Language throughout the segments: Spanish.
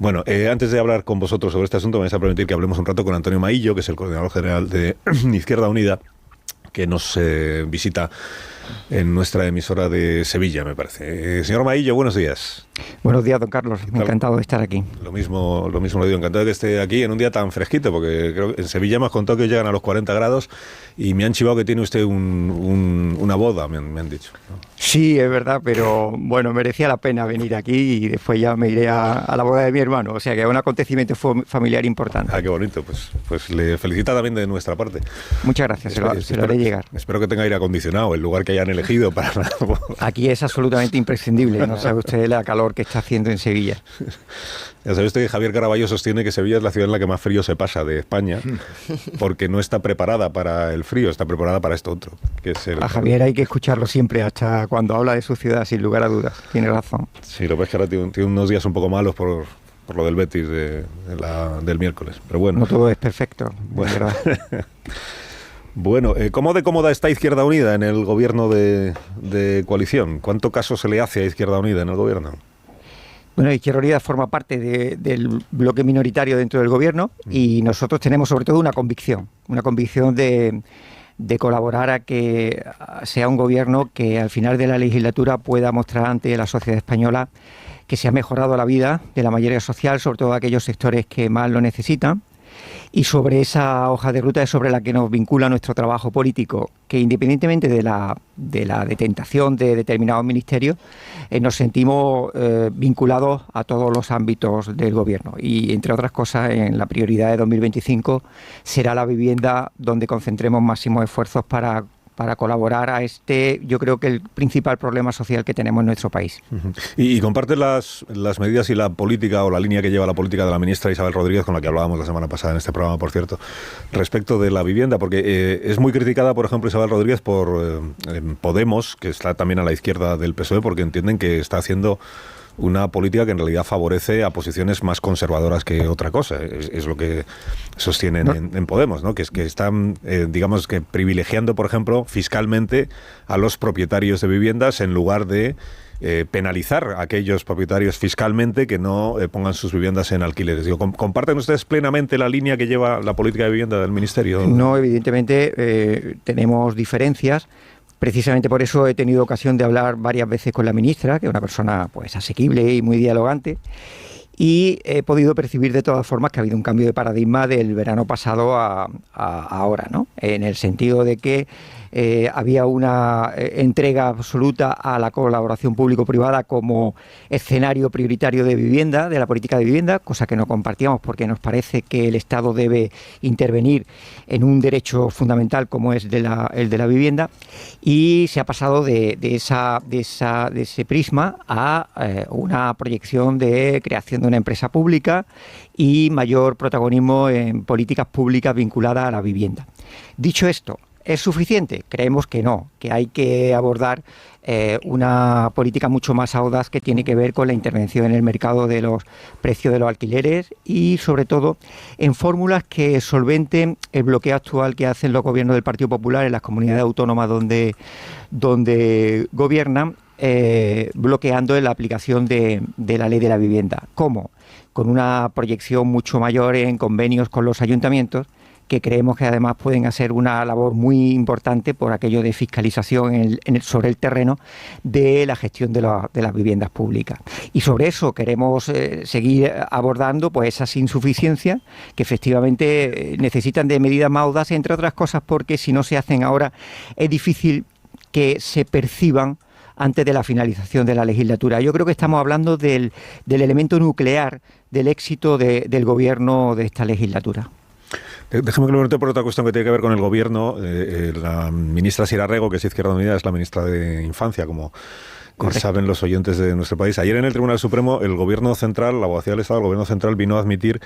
Bueno, antes de hablar con vosotros sobre este asunto, me vais a permitir que hablemos un rato con Antonio Maillo, que es el coordinador general de Izquierda Unida, que nos visita en nuestra emisora de Sevilla, me parece. Señor Maillo, buenos días. Buenos días, don Carlos. Encantado de estar aquí. Lo mismo lo digo. Encantado de que esté aquí en un día tan fresquito, porque creo que en Sevilla me has contado que llegan a los 40 grados y me han chivado que tiene usted una boda, me han dicho, ¿no? Sí, es verdad, pero bueno, merecía la pena venir aquí y después ya me iré a la boda de mi hermano. O sea que es un acontecimiento familiar importante. Ah, qué bonito. Pues le felicita también de nuestra parte. Muchas gracias, se lo haré llegar. Espero que tenga aire acondicionado, el lugar que hayan elegido para la boda. Aquí es absolutamente imprescindible. No sabe usted la calor que está haciendo en Sevilla. Ya sabe usted que Javier Caraballo sostiene que Sevilla es la ciudad en la que más frío se pasa de España, porque no está preparada para el frío, está preparada para esto otro. Que es a Javier hay que escucharlo siempre, hasta cuando habla de su ciudad, sin lugar a dudas. Tiene razón. Sí, lo que es que ahora tiene unos días un poco malos por lo del Betis del miércoles. Pero bueno. No todo es perfecto, bueno. ¿verdad? Bueno, ¿cómo de cómoda está Izquierda Unida en el gobierno de coalición? ¿Cuánto caso se le hace a Izquierda Unida en el gobierno? Bueno, Izquierda Unida forma parte del bloque minoritario dentro del gobierno y nosotros tenemos sobre todo una convicción de colaborar a que sea un gobierno que al final de la legislatura pueda mostrar ante la sociedad española que se ha mejorado la vida de la mayoría social, sobre todo aquellos sectores que más lo necesitan. Y sobre esa hoja de ruta es sobre la que nos vincula nuestro trabajo político, que independientemente de la detentación de determinados ministerios, nos sentimos vinculados a todos los ámbitos del gobierno. Y entre otras cosas, en la prioridad de 2025 será la vivienda donde concentremos máximos esfuerzos para colaborar a yo creo que el principal problema social que tenemos en nuestro país. ¿Y comparte las medidas y la política o la línea que lleva la política de la ministra Isabel Rodríguez, con la que hablábamos la semana pasada en este programa, por cierto, respecto de la vivienda? Porque es muy criticada, por ejemplo, Isabel Rodríguez por Podemos, que está también a la izquierda del PSOE, porque entienden que está haciendo una política que en realidad favorece a posiciones más conservadoras que otra cosa. Es lo que sostienen en Podemos, ¿no? Que están, digamos, que privilegiando, por ejemplo, fiscalmente a los propietarios de viviendas en lugar de penalizar a aquellos propietarios fiscalmente que no pongan sus viviendas en alquileres. Digo, ¿comparten ustedes plenamente la línea que lleva la política de vivienda del Ministerio? No, evidentemente tenemos diferencias. Precisamente por eso he tenido ocasión de hablar varias veces con la ministra, que es una persona pues asequible y muy dialogante, y he podido percibir de todas formas que ha habido un cambio de paradigma del verano pasado a ahora, ¿no? En el sentido de que había una entrega absoluta a la colaboración público-privada como escenario prioritario de vivienda, de la política de vivienda, cosa que no compartíamos porque nos parece que el Estado debe intervenir en un derecho fundamental como es el de la vivienda, y se ha pasado de ese prisma a una proyección de creación de una empresa pública y mayor protagonismo en políticas públicas vinculadas a la vivienda. Dicho esto, ¿es suficiente? Creemos que no, que hay que abordar una política mucho más audaz que tiene que ver con la intervención en el mercado de los precios de los alquileres y, sobre todo, en fórmulas que solventen el bloqueo actual que hacen los gobiernos del Partido Popular en las comunidades autónomas donde gobiernan, bloqueando la aplicación de la ley de la vivienda. ¿Cómo? Con una proyección mucho mayor en convenios con los ayuntamientos, que creemos que además pueden hacer una labor muy importante por aquello de fiscalización sobre el terreno de la gestión de las viviendas públicas. Y sobre eso queremos seguir abordando pues esas insuficiencias que efectivamente necesitan de medidas más audaces, entre otras cosas porque si no se hacen ahora es difícil que se perciban antes de la finalización de la legislatura. Yo creo que estamos hablando del elemento nuclear del éxito del gobierno de esta legislatura. Déjame que lo pregunte por otra cuestión que tiene que ver con el gobierno. La ministra Sira Rego, que es Izquierda Unida, es la ministra de Infancia, como saben los oyentes de nuestro país. Ayer en el Tribunal Supremo, el Gobierno Central, la Abogacía del Estado, el Gobierno Central vino a admitir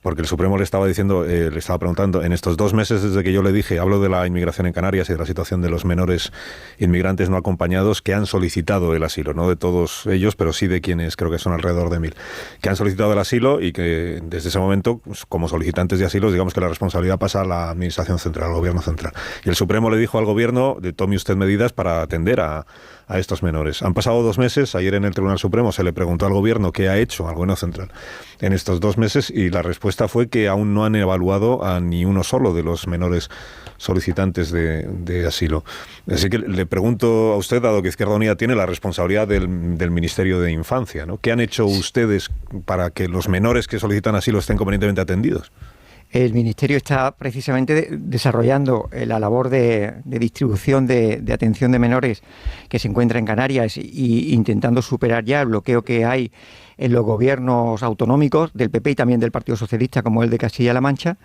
porque el Supremo le estaba diciendo, le estaba preguntando, en estos 2 meses desde que yo le dije, hablo de la inmigración en Canarias y de la situación de los menores inmigrantes no acompañados que han solicitado el asilo, no de todos ellos, pero sí de quienes creo que son alrededor de 1000, que han solicitado el asilo y que desde ese momento, pues, como solicitantes de asilo, digamos que la responsabilidad pasa a la Administración Central, al Gobierno Central. Y el Supremo le dijo al Gobierno, tome usted medidas para atender a estos menores. Han pasado 2 meses, ayer en el Tribunal Supremo se le preguntó al Gobierno qué ha hecho, al Gobierno Central, en estos 2 meses, y la respuesta fue que aún no han evaluado a ni uno solo de los menores solicitantes de asilo. Así que le pregunto a usted, dado que Izquierda Unida tiene la responsabilidad del Ministerio de Infancia, ¿no? ¿Qué han hecho ustedes para que los menores que solicitan asilo estén convenientemente atendidos? El Ministerio está precisamente desarrollando la labor de distribución de atención de menores que se encuentra en Canarias y intentando superar ya el bloqueo que hay en los gobiernos autonómicos del PP y también del Partido Socialista, como el de Castilla-La Mancha,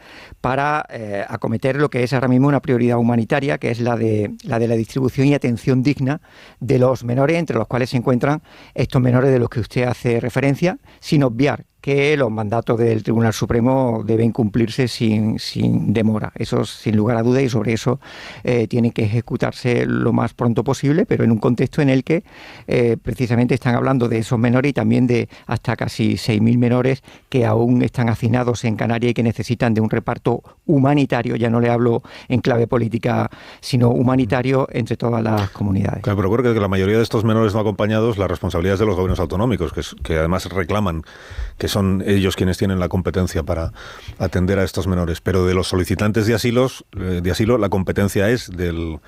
para acometer lo que es ahora mismo una prioridad humanitaria, que es la de la distribución y atención digna de los menores, entre los cuales se encuentran estos menores de los que usted hace referencia, sin obviar que los mandatos del Tribunal Supremo deben cumplirse sin demora. Eso sin lugar a duda, y sobre eso tiene que ejecutarse lo más pronto posible, pero en un contexto en el que precisamente están hablando de esos menores y también de hasta casi 6.000 menores que aún están hacinados en Canarias y que necesitan de un reparto humanitario, ya no le hablo en clave política, sino humanitario entre todas las comunidades. Claro, pero creo que la mayoría de estos menores no acompañados, la responsabilidad es de los gobiernos autonómicos, que además reclaman que son ellos quienes tienen la competencia para atender a estos menores. Pero de los solicitantes de asilo, la competencia es del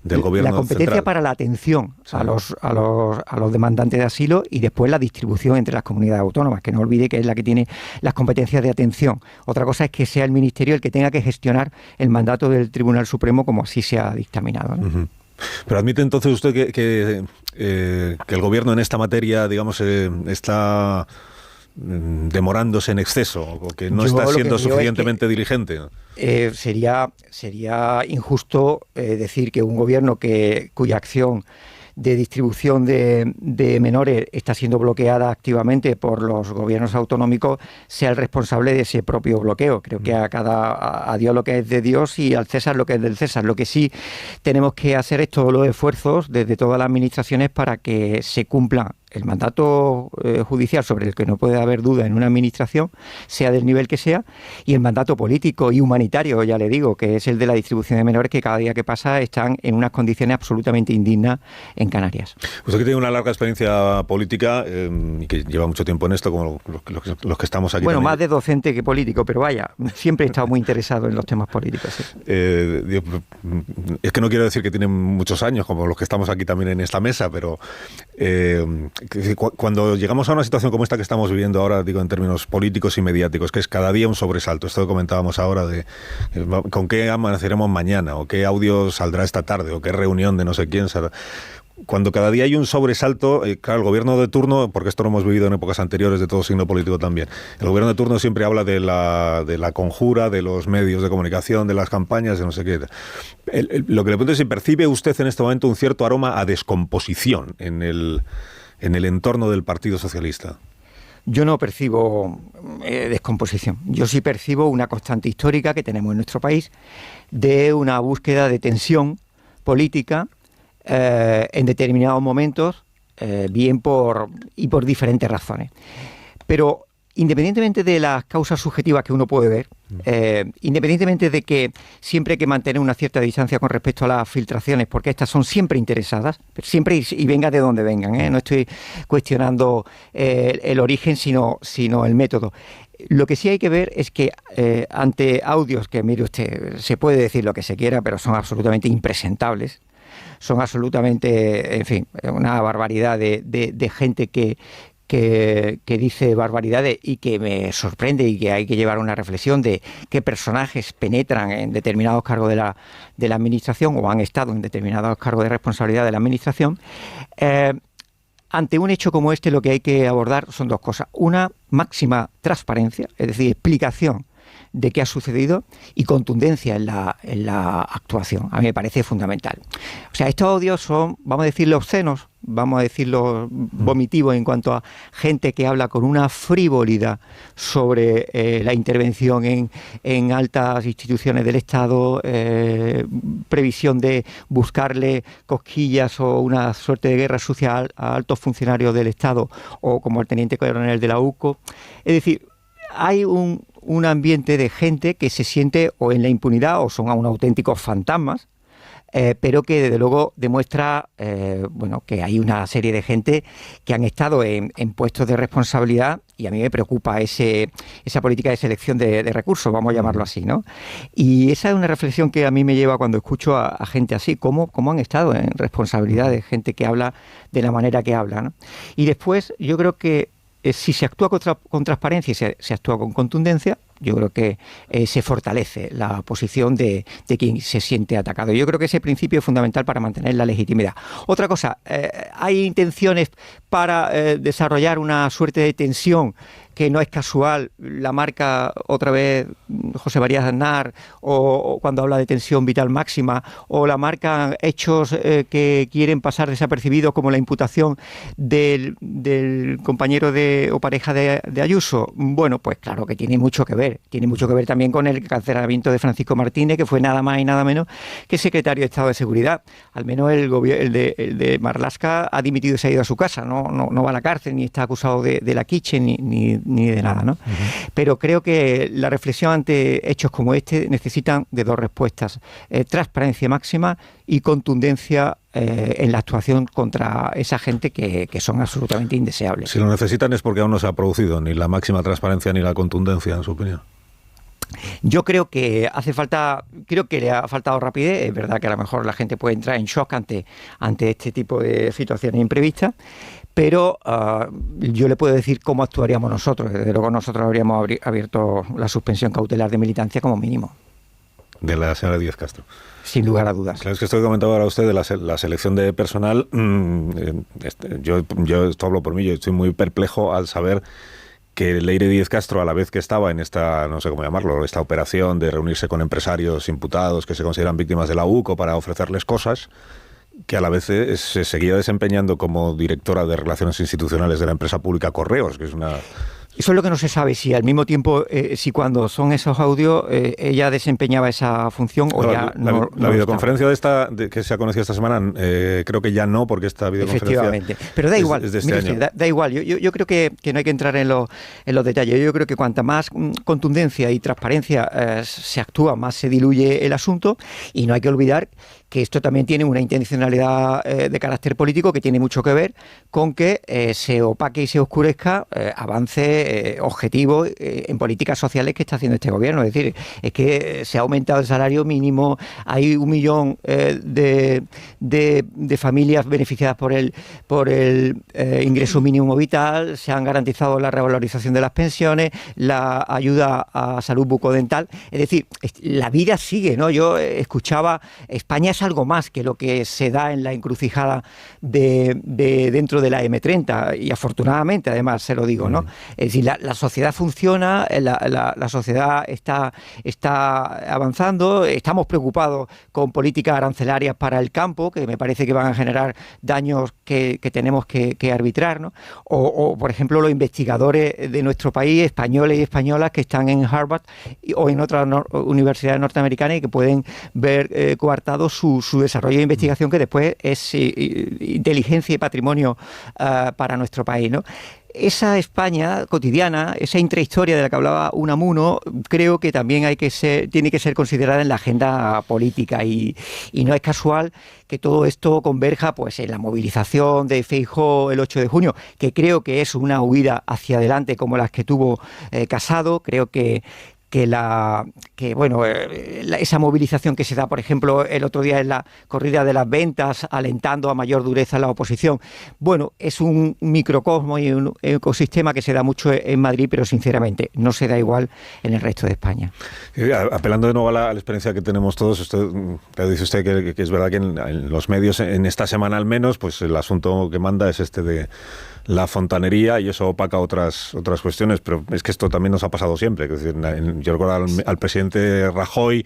gobierno central. La competencia central para la atención a los demandantes de asilo y después la distribución entre las comunidades autónomas, que no olvide que es la que tiene las competencias de atención. Otra cosa es que sea el Ministerio el que tenga que gestionar el mandato del Tribunal Supremo, como así se ha dictaminado, ¿no? Uh-huh. Pero admite entonces usted que el gobierno en esta materia, digamos, está demorándose en exceso, o que no está siendo suficientemente diligente. Sería injusto decir que un gobierno cuya acción de distribución de menores está siendo bloqueada activamente por los gobiernos autonómicos sea el responsable de ese propio bloqueo. Creo que a Dios lo que es de Dios y al César lo que es del César. Lo que sí tenemos que hacer es todos los esfuerzos desde todas las administraciones para que se cumplan el mandato judicial, sobre el que no puede haber duda en una administración, sea del nivel que sea, y el mandato político y humanitario, ya le digo, que es el de la distribución de menores, que cada día que pasa están en unas condiciones absolutamente indignas en Canarias. Usted que tiene una larga experiencia política y que lleva mucho tiempo en esto, como los que estamos aquí. Bueno, también. Más de docente que político, pero vaya, siempre he estado muy interesado en los temas políticos. Sí. Es que no quiero decir que tienen muchos años, como los que estamos aquí también en esta mesa, pero cuando llegamos a una situación como esta que estamos viviendo ahora, digo en términos políticos y mediáticos, que es cada día un sobresalto, esto que comentábamos ahora de con qué amaneceremos mañana, o qué audio saldrá esta tarde, o qué reunión de no sé quién saldrá. Cuando cada día hay un sobresalto, claro, el gobierno de turno, porque esto lo hemos vivido en épocas anteriores de todo signo político también, el gobierno de turno siempre habla de la conjura, de los medios de comunicación, de las campañas, de no sé qué. Lo que le pregunto es si percibe usted en este momento un cierto aroma a descomposición en el entorno del Partido Socialista. Yo no percibo descomposición. Yo sí percibo una constante histórica que tenemos en nuestro país de una búsqueda de tensión política en determinados momentos, bien por diferentes razones. Pero independientemente de las causas subjetivas que uno puede ver, independientemente de que siempre hay que mantener una cierta distancia con respecto a las filtraciones, porque estas son siempre interesadas, siempre y venga de donde vengan, no estoy cuestionando el origen, sino el método. Lo que sí hay que ver es que ante audios que, mire usted, se puede decir lo que se quiera, pero son absolutamente impresentables, son absolutamente, en fin, una barbaridad de gente que dice barbaridades y que me sorprende, y que hay que llevar una reflexión de qué personajes penetran en determinados cargos de la administración, o han estado en determinados cargos de responsabilidad de la administración. Ante un hecho como este, lo que hay que abordar son dos cosas. Una, máxima transparencia, es decir, explicación de qué ha sucedido y contundencia en la actuación. A mí me parece fundamental. O sea, estos audios son, vamos a decirlo, obscenos, vamos a decirlo vomitivos en cuanto a gente que habla con una frivolidad sobre la intervención en altas instituciones del Estado, previsión de buscarle cosquillas o una suerte de guerra sucia a altos funcionarios del Estado o como el teniente coronel de la UCO. Es decir, hay un ambiente de gente que se siente o en la impunidad o son auténticos fantasmas, pero que desde luego demuestra que hay una serie de gente que han estado en puestos de responsabilidad y a mí me preocupa esa política de selección de recursos, vamos a llamarlo así, ¿no? Y esa es una reflexión que a mí me lleva cuando escucho a gente así, cómo han estado en responsabilidad de gente que habla de la manera que habla, ¿no? Y después yo creo que si se actúa con transparencia y se actúa con contundencia, yo creo que se fortalece la posición de quien se siente atacado. Yo creo que ese principio es fundamental para mantener la legitimidad. Otra cosa, hay intenciones para desarrollar una suerte de tensión que no es casual, la marca otra vez José María Aznar, o cuando habla de tensión vital máxima, o la marca hechos que quieren pasar desapercibidos, como la imputación del compañero o pareja de Ayuso. Bueno, pues claro que tiene mucho que ver también con el cancelamiento de Francisco Martínez, que fue nada más y nada menos que secretario de Estado de Seguridad. Al menos el de Marlaska ha dimitido y se ha ido a su casa, no va a la cárcel, ni está acusado de la quiche, ni de nada, ¿no? Pero creo que la reflexión ante hechos como este necesitan de dos respuestas: transparencia máxima y contundencia en la actuación contra esa gente que son absolutamente indeseables. Si lo necesitan es porque aún no se ha producido ni la máxima transparencia ni la contundencia, en su opinión. Yo creo que le ha faltado rapidez. Es verdad que a lo mejor la gente puede entrar en shock ante este tipo de situaciones imprevistas, pero yo le puedo decir cómo actuaríamos nosotros. Desde luego nosotros habríamos abierto la suspensión cautelar de militancia como mínimo. De la señora Díaz Castro. Sin lugar a dudas. Claro, es que esto que comentaba ahora usted de la selección de personal, yo esto hablo por mí, yo estoy muy perplejo al saber que Leire Díaz Castro, a la vez que estaba en esta, no sé cómo llamarlo, esta operación de reunirse con empresarios imputados que se consideran víctimas de la UCO para ofrecerles cosas, que a la vez se seguía desempeñando como directora de Relaciones Institucionales de la empresa pública Correos, que es una... Eso es lo que no se sabe, si al mismo tiempo, si cuando son esos audios, ella desempeñaba esa función o ya no. La videoconferencia que se ha conocido esta semana, creo que ya no, porque esta videoconferencia... Efectivamente, pero da igual, es de este año. Da igual. Yo creo que no hay que entrar en los detalles. Yo creo que cuanta más contundencia y transparencia se actúa, más se diluye el asunto, y no hay que olvidar que esto también tiene una intencionalidad de carácter político que tiene mucho que ver con que se opaque y se oscurezca avance objetivo en políticas sociales que está haciendo este gobierno. Es decir, es que se ha aumentado el salario mínimo, hay 1 millón de familias beneficiadas por el ingreso mínimo vital, se han garantizado la revalorización de las pensiones, la ayuda a salud bucodental. Es decir, la vida sigue, ¿no? Yo escuchaba, España es algo más que lo que se da en la encrucijada de dentro de la M30, y afortunadamente, además, se lo digo, ¿no? Es decir, la sociedad funciona, la sociedad está avanzando, estamos preocupados con políticas arancelarias para el campo, que me parece que van a generar daños que tenemos que arbitrar, ¿no? O, por ejemplo, los investigadores de nuestro país, españoles y españolas, que están en Harvard o en otras universidades norteamericanas y que pueden ver coartado su desarrollo de investigación, que después es inteligencia y patrimonio para nuestro país, ¿no? Esa España cotidiana, esa intrahistoria de la que hablaba Unamuno, creo que también tiene que ser considerada en la agenda política, y no es casual que todo esto converja pues en la movilización de Feijóo el 8 de junio, que creo que es una huida hacia adelante como las que tuvo Casado. Creo que esa movilización que se da, por ejemplo, el otro día en la corrida de las ventas, alentando a mayor dureza la oposición, bueno, es un microcosmo y un ecosistema que se da mucho en Madrid, pero sinceramente no se da igual en el resto de España. Apelando de nuevo a la experiencia que tenemos todos, dice usted que es verdad que en los medios, en esta semana al menos, pues el asunto que manda es este de la fontanería y eso opaca otras cuestiones, pero es que esto también nos ha pasado siempre. Es decir, yo recuerdo al presidente Rajoy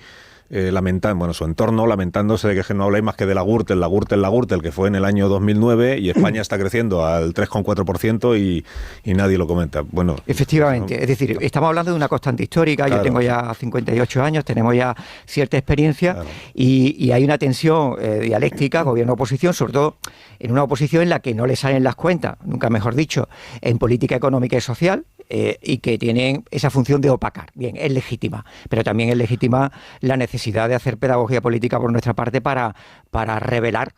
su entorno lamentándose de que no habláis más que de la Gürtel, que fue en el año 2009 y España está creciendo al 3,4% y nadie lo comenta. Bueno, efectivamente, es decir, estamos hablando de una constante histórica, claro. Yo tengo ya 58 años, tenemos ya cierta experiencia, claro. y hay una tensión dialéctica, gobierno-oposición, sobre todo en una oposición en la que no le salen las cuentas, nunca mejor dicho, en política económica y social, y que tienen esa función de opacar. Bien, es legítima, pero también es legítima la necesidad de hacer pedagogía política por nuestra parte para revelar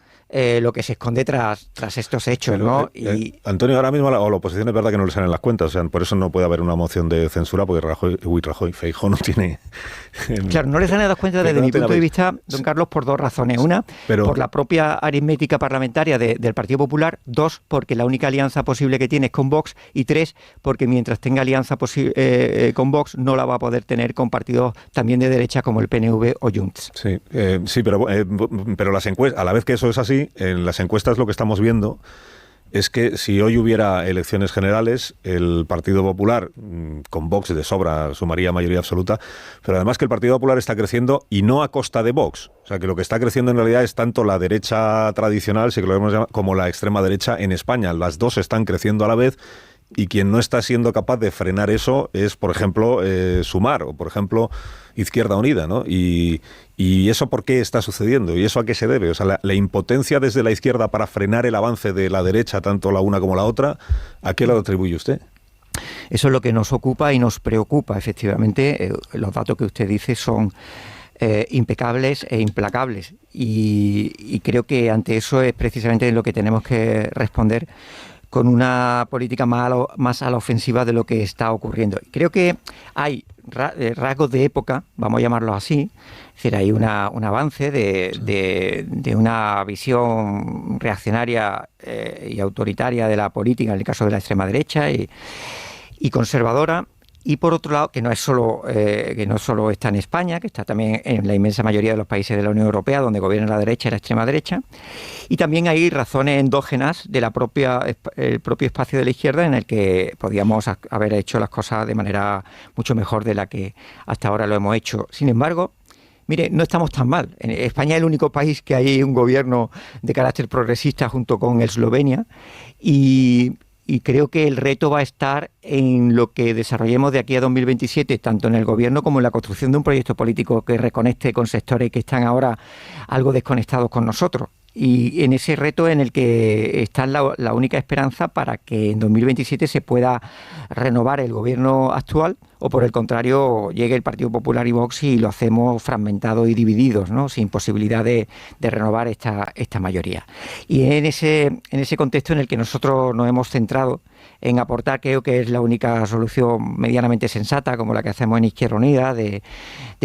lo que se esconde tras estos hechos, ¿no? Antonio, ahora mismo la oposición es verdad que no le salen las cuentas, o sea, por eso no puede haber una moción de censura, porque Feijóo no tiene... Claro, no le salen las cuentas desde mi punto de vista, don Carlos, por dos razones. Una, por la propia aritmética parlamentaria del Partido Popular. Dos, porque la única alianza posible que tiene es con Vox. Y tres, porque mientras tenga alianza con Vox, no la va a poder tener con partidos también de derecha como el PNV o Junts. Sí, pero las encuestas, a la vez que eso es así, en las encuestas lo que estamos viendo es que si hoy hubiera elecciones generales, el Partido Popular, con Vox de sobra, sumaría mayoría absoluta, pero además que el Partido Popular está creciendo y no a costa de Vox. O sea, que lo que está creciendo en realidad es tanto la derecha tradicional, si que lo hemos llamado, como la extrema derecha en España. Las dos están creciendo a la vez. Y quien no está siendo capaz de frenar eso es, por ejemplo, Sumar o, por ejemplo, Izquierda Unida, ¿no? Y eso ¿por qué está sucediendo? ¿Y eso a qué se debe? O sea, la impotencia desde la izquierda para frenar el avance de la derecha, tanto la una como la otra, ¿a qué lo atribuye usted? Eso es lo que nos ocupa y nos preocupa, efectivamente. Los datos que usted dice son impecables e implacables. Y creo que ante eso es precisamente lo que tenemos que responder con una política más a la ofensiva de lo que está ocurriendo. Creo que hay rasgos de época, vamos a llamarlo así, es decir, hay un avance de una visión reaccionaria y autoritaria de la política, en el caso de la extrema derecha y conservadora. Y por otro lado, que no solo está en España, que está también en la inmensa mayoría de los países de la Unión Europea, donde gobierna la derecha y la extrema derecha. Y también hay razones endógenas del propio espacio de la izquierda, en el que podíamos haber hecho las cosas de manera mucho mejor de la que hasta ahora lo hemos hecho. Sin embargo, mire, no estamos tan mal. En España es el único país que hay un gobierno de carácter progresista junto con Eslovenia, y creo que el reto va a estar en lo que desarrollemos de aquí a 2027, tanto en el gobierno como en la construcción de un proyecto político que reconecte con sectores que están ahora algo desconectados con nosotros. Y en ese reto en el que está la única esperanza para que en 2027 se pueda renovar el gobierno actual, o por el contrario llegue el Partido Popular y Vox y lo hacemos fragmentados y divididos, ¿no? Sin posibilidad de renovar esta mayoría. Y en ese contexto en el que nosotros nos hemos centrado en aportar, creo que es la única solución medianamente sensata, como la que hacemos en Izquierda Unida, de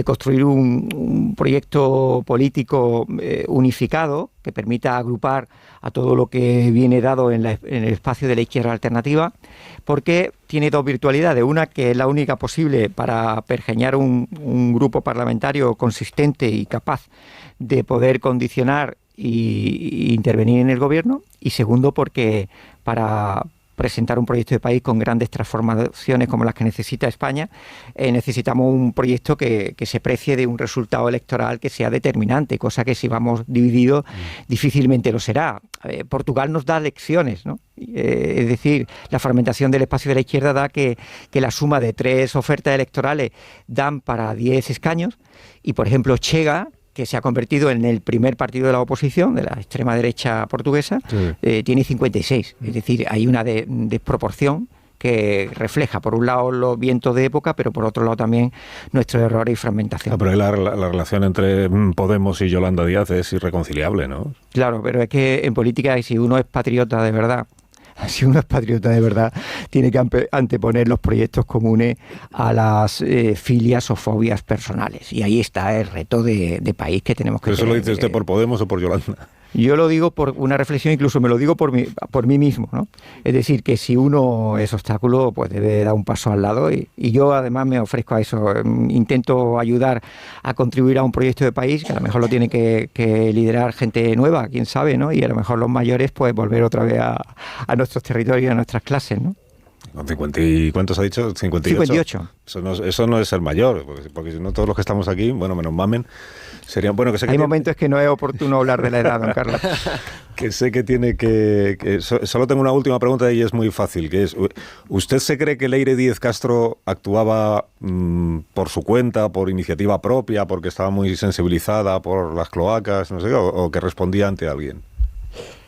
construir un proyecto político unificado que permita agrupar a todo lo que viene dado en el espacio de la izquierda alternativa, porque tiene dos virtualidades. Una, que es la única posible para pergeñar un grupo parlamentario consistente y capaz de poder condicionar e intervenir en el gobierno. Y segundo, porque para presentar un proyecto de país con grandes transformaciones como las que necesita España, necesitamos un proyecto que se precie de un resultado electoral que sea determinante, cosa que si vamos divididos difícilmente lo será. Portugal nos da lecciones, ¿no? Es decir, la fragmentación del espacio de la izquierda da que la suma de 3 ofertas electorales dan para 10 escaños y, por ejemplo, Chega, que se ha convertido en el primer partido de la oposición, de la extrema derecha portuguesa, sí, tiene 56. Es decir, hay una desproporción que refleja, por un lado, los vientos de época, pero por otro lado también nuestros errores y fragmentación. Pero la relación entre Podemos y Yolanda Díaz es irreconciliable, ¿no? Claro, pero es que en política, si uno es patriota de verdad, tiene que anteponer los proyectos comunes a las filias o fobias personales. Y ahí está el reto de país que tenemos que tener. ¿Eso lo dice usted por Podemos o por Yolanda? Yo lo digo por una reflexión, incluso me lo digo por mí mismo, ¿no? Es decir, que si uno es obstáculo, pues debe dar un paso al lado y yo además me ofrezco a eso. Intento ayudar a contribuir a un proyecto de país que a lo mejor lo tiene que liderar gente nueva, quién sabe, ¿no? Y a lo mejor los mayores, pues volver otra vez a nuestros territorios, a nuestras clases, ¿no? Con 50 y, ¿cuántos ha dicho? 58. Eso no es el mayor, porque si no todos los que estamos aquí, bueno, menos mamen, serían... Bueno, que sé que hay momentos que no es oportuno hablar de la edad, don Carlos. Que sé que tiene que solo tengo una última pregunta y es muy fácil, que es, ¿usted se cree que Leire Díez Castro actuaba por su cuenta, por iniciativa propia, porque estaba muy sensibilizada por las cloacas, no sé, o que respondía ante alguien?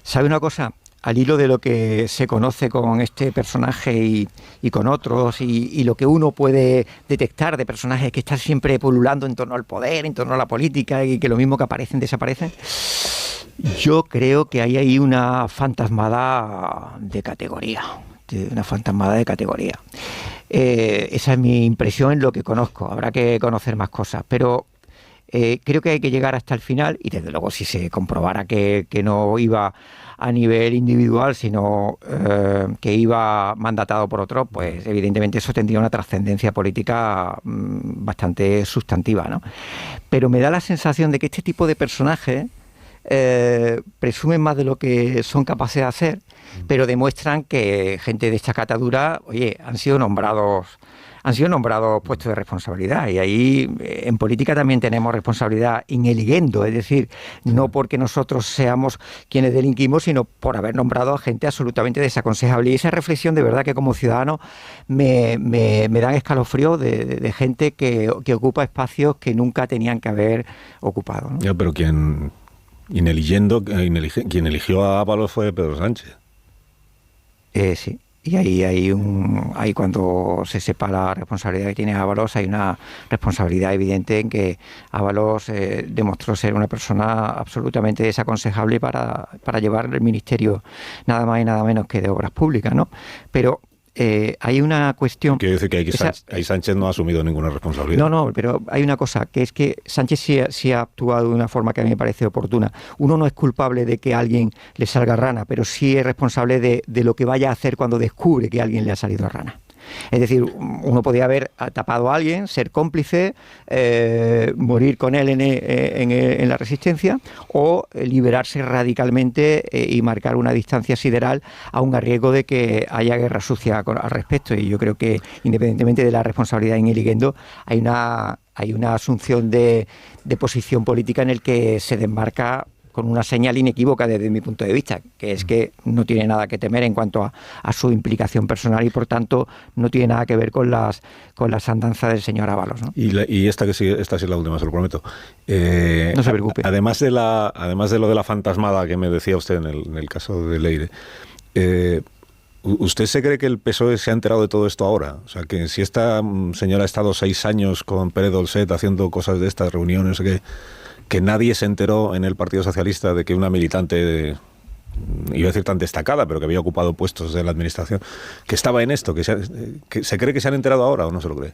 ¿Sabe una cosa? Al hilo de lo que se conoce con este personaje y con otros, y lo que uno puede detectar de personajes que están siempre pululando en torno al poder, en torno a la política, y que lo mismo que aparecen, desaparecen, yo creo que hay ahí una fantasmada de categoría. Esa es mi impresión en lo que conozco. Habrá que conocer más cosas, pero creo que hay que llegar hasta el final, y desde luego si se comprobara que no iba a nivel individual, sino que iba mandatado por otro, pues evidentemente eso tendría una trascendencia política bastante sustantiva, ¿no? Pero me da la sensación de que este tipo de personajes presumen más de lo que son capaces de hacer, pero demuestran que gente de esta catadura, oye, han sido nombrados puestos de responsabilidad, y ahí en política también tenemos responsabilidad in eligendo, es decir, no porque nosotros seamos quienes delinquimos, sino por haber nombrado a gente absolutamente desaconsejable. Y esa reflexión, de verdad que como ciudadano me dan escalofrío de gente que ocupa espacios que nunca tenían que haber ocupado, ¿no? Ya, pero quien eligió a Ábalos fue Pedro Sánchez. Sí. Y ahí cuando se sepa la responsabilidad que tiene Ábalos, hay una responsabilidad evidente en que Ábalos demostró ser una persona absolutamente desaconsejable para llevar el ministerio nada más y nada menos que de Obras Públicas, ¿no? Pero hay una cuestión... Quiero decir que ahí Sánchez no ha asumido ninguna responsabilidad. No, pero hay una cosa, que es que Sánchez sí ha actuado de una forma que a mí me parece oportuna. Uno no es culpable de que a alguien le salga rana, pero sí es responsable de lo que vaya a hacer cuando descubre que a alguien le ha salido rana. Es decir, uno podía haber tapado a alguien, ser cómplice, morir con él en la resistencia, o liberarse radicalmente y marcar una distancia sideral, aun a riesgo de que haya guerra sucia al respecto. Y yo creo que, independientemente de la responsabilidad in eligendo, hay una asunción de posición política en el que se desmarca con una señal inequívoca desde mi punto de vista, que es que no tiene nada que temer en cuanto a su implicación personal, y por tanto no tiene nada que ver con las andanzas del señor Ábalos, ¿no? Y esta sí es la última, se lo prometo. No se preocupe. Además de lo de la fantasmada que me decía usted en el caso de Leire, ¿usted se cree que el PSOE se ha enterado de todo esto ahora? O sea, que si esta señora ha estado 6 años con Pérez Dolcet haciendo cosas de estas, reuniones, que nadie se enteró en el Partido Socialista de que una militante, iba a decir tan destacada, pero que había ocupado puestos de la administración, que estaba en esto, que se cree que se han enterado ahora, ¿o no se lo cree?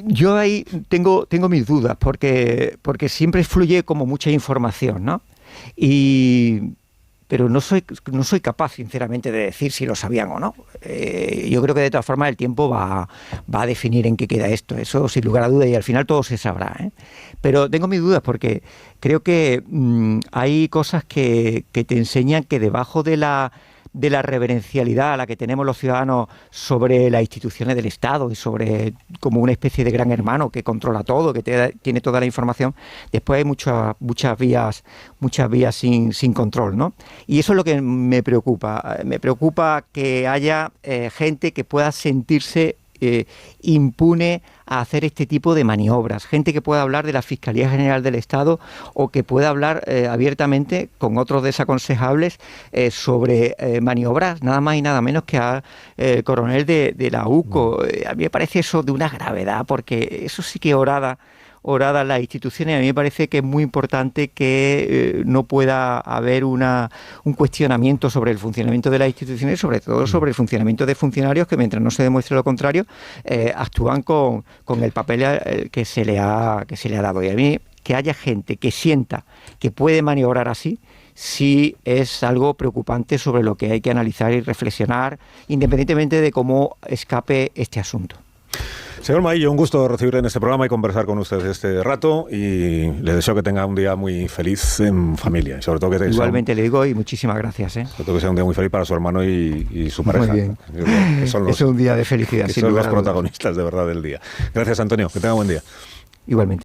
Yo ahí tengo mis dudas, porque siempre fluye como mucha información, ¿no? Pero no soy capaz, sinceramente, de decir si lo sabían o no. Yo creo que de todas formas el tiempo va a definir en qué queda esto, eso sin lugar a duda, y al final todo se sabrá, ¿eh? Pero tengo mis dudas porque creo que hay cosas que te enseñan que debajo de la reverencialidad a la que tenemos los ciudadanos sobre las instituciones del Estado y sobre como una especie de gran hermano que controla todo, que tiene toda la información, después hay muchas vías sin control, ¿no? Y eso es lo que me preocupa. Me preocupa que haya gente que pueda sentirse impune a hacer este tipo de maniobras, gente que pueda hablar de la Fiscalía General del Estado o que pueda hablar abiertamente con otros desaconsejables sobre maniobras nada más y nada menos que al coronel de la UCO. A mí me parece eso de una gravedad, porque eso sí que oradas las instituciones. A mí me parece que es muy importante que no pueda haber un cuestionamiento sobre el funcionamiento de las instituciones, sobre todo sobre el funcionamiento de funcionarios que, mientras no se demuestre lo contrario, actúan con el papel que se le ha dado. Y a mí, que haya gente que sienta que puede maniobrar así, sí es algo preocupante sobre lo que hay que analizar y reflexionar, independientemente de cómo escape este asunto. Señor Maillo, un gusto recibirle en este programa y conversar con usted este rato, y le deseo que tenga un día muy feliz en familia. Y sobre todo que igualmente le digo, y muchísimas gracias. Sobre todo que sea un día muy feliz para su hermano y su pareja. Muy bien. Es un día de felicidad. Que son los protagonistas de verdad del día. Gracias, Antonio. Que tenga buen día. Igualmente.